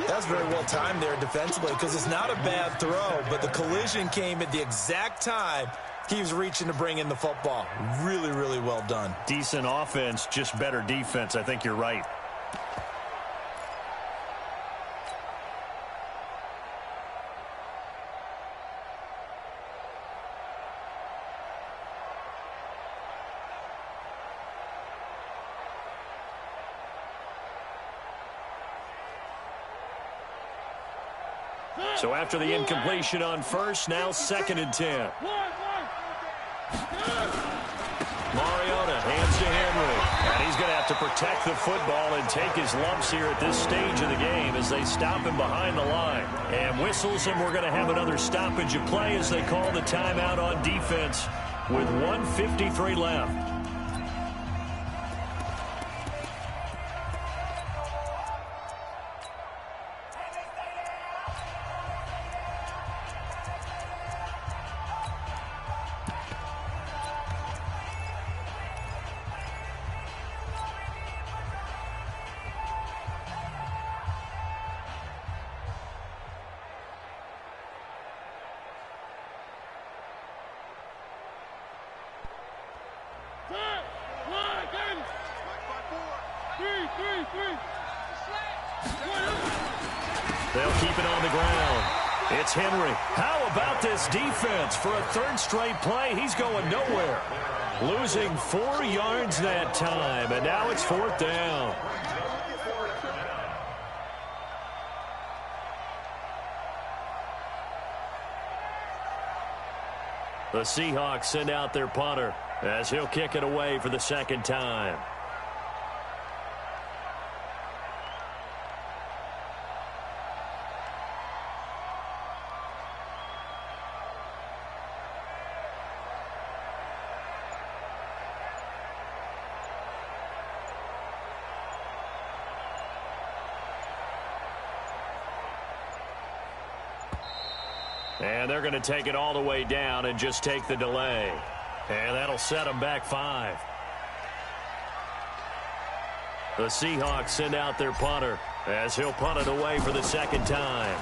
That's very well timed there defensively because it's not a bad throw, but the collision came at the exact time he was reaching to bring in the football. Really, really well done. Decent offense, just better defense. I think you're right. So after the incompletion on first, now 2nd and 10. Mariota hands to Henry. And he's going to have to protect the football and take his lumps here at this stage of the game as they stop him behind the line. And whistles, and we're going to have another stoppage of play as they call the timeout on defense with 1:53 left. They'll keep it on the ground. It's Henry. How about this defense? For a third straight play, he's going nowhere. Losing 4 yards that time, and now it's 4th down. The Seahawks send out their punter as he'll kick it away for the 2nd time. And they're going to take it all the way down and just take the delay. And that'll set them back 5. The Seahawks send out their punter as he'll punt it away for the 2nd time.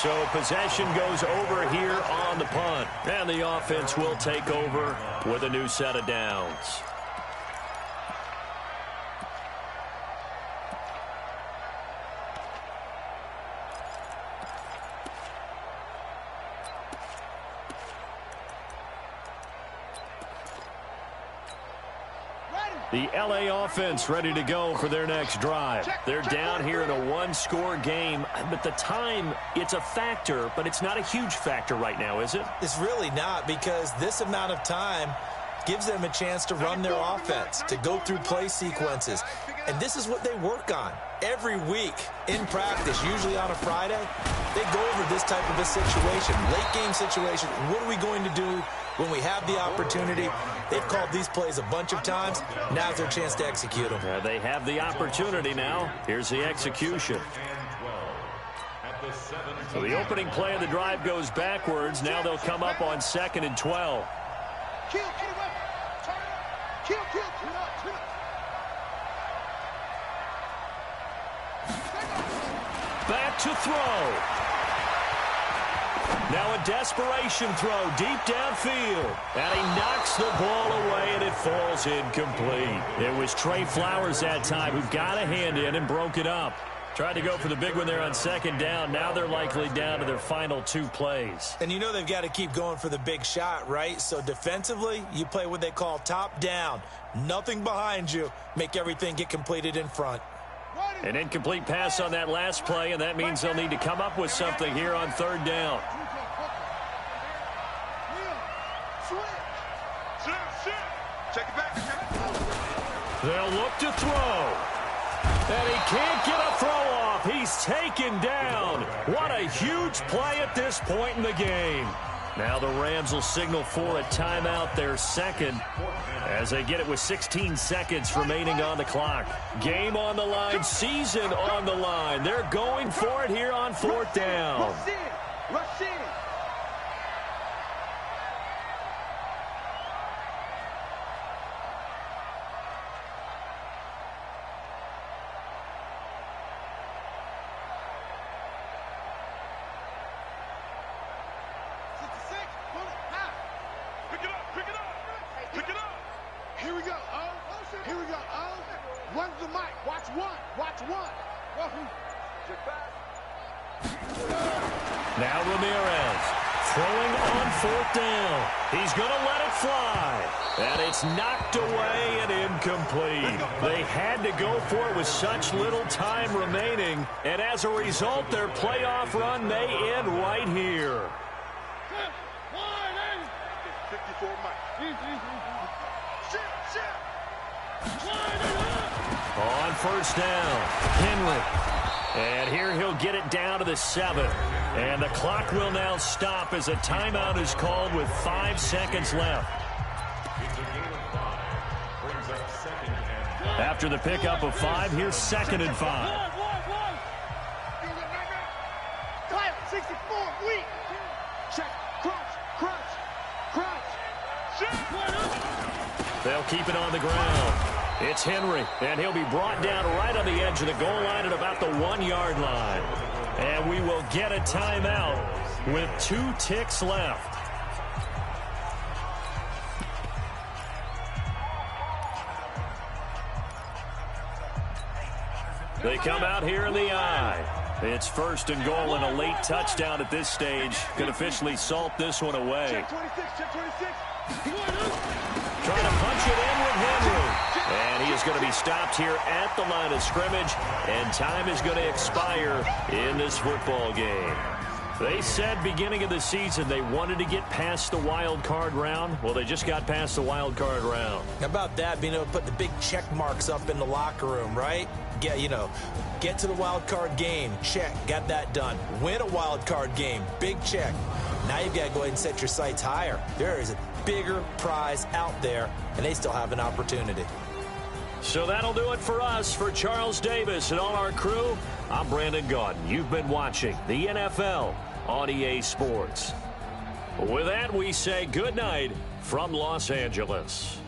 So possession goes over here on the punt. And the offense will take over with a new set of downs. The LA offense ready to go for their next drive. They're down here in a 1-score game. But the time, it's a factor, but it's not a huge factor right now, is it? It's really not, because this amount of time gives them a chance to run their offense, to go through play sequences. And this is what they work on every week in practice, usually on a Friday. They go over this type of a situation, late game situation. What are we going to do when we have the opportunity? They've called these plays a bunch of times. Now's their chance to execute them. They have the opportunity now. Here's the execution. So the opening play of the drive goes backwards. Now they'll come up on 2nd and 12. Back to throw. Now a desperation throw deep downfield. And he knocks the ball away, and it falls incomplete. It was Trey Flowers that time who got a hand in and broke it up. Tried to go for the big one there on 2nd down. Now they're likely down to their final 2 plays. And you know they've got to keep going for the big shot, right? So defensively, you play what they call top down. Nothing behind you. Make everything get completed in front. An incomplete pass on that last play, and that means they'll need to come up with something here on 3rd down. They'll look to throw. And he can't get a throw off. He's taken down. What a huge play at this point in the game. Now the Rams will signal for a timeout, their 2nd, as they get it with 16 seconds remaining on the clock. Game on the line, season on the line. They're going for it here on 4th down. Rush in. Now Ramirez throwing on 4th down. He's going to let it fly. And it's knocked away and incomplete. They had to go for it with such little time remaining. And as a result, their playoff run may end right here. 54 On 1st down, Henry. And here he'll get it down to the 7. And the clock will now stop as a timeout is called with 5 seconds left. After the pickup of 5, here's 2nd and 5. 64, weak. Check, crunch. They'll keep it on the ground. It's Henry, and he'll be brought down right on the edge of the goal line at about the 1-yard line. And we will get a timeout with 2 ticks left. They come out here in the I. It's 1st and goal and a late touchdown at this stage. Could officially salt this one away. Check 26, check 26. Trying to punch it in with Henry. And he is going to be stopped here at the line of scrimmage. And time is going to expire in this football game. They said beginning of the season they wanted to get past the wild card round. Well, they just got past the wild card round. How about that, being able to put the big check marks up in the locker room, right? Get to the wild card game. Check. Got that done. Win a wild card game. Big check. Now you've got to go ahead and set your sights higher. There is a bigger prize out there, and they still have an opportunity. So that'll do it for us. For Charles Davis and all our crew, I'm Brandon Gaudin. You've been watching the NFL on EA Sports. With that, we say good night from Los Angeles.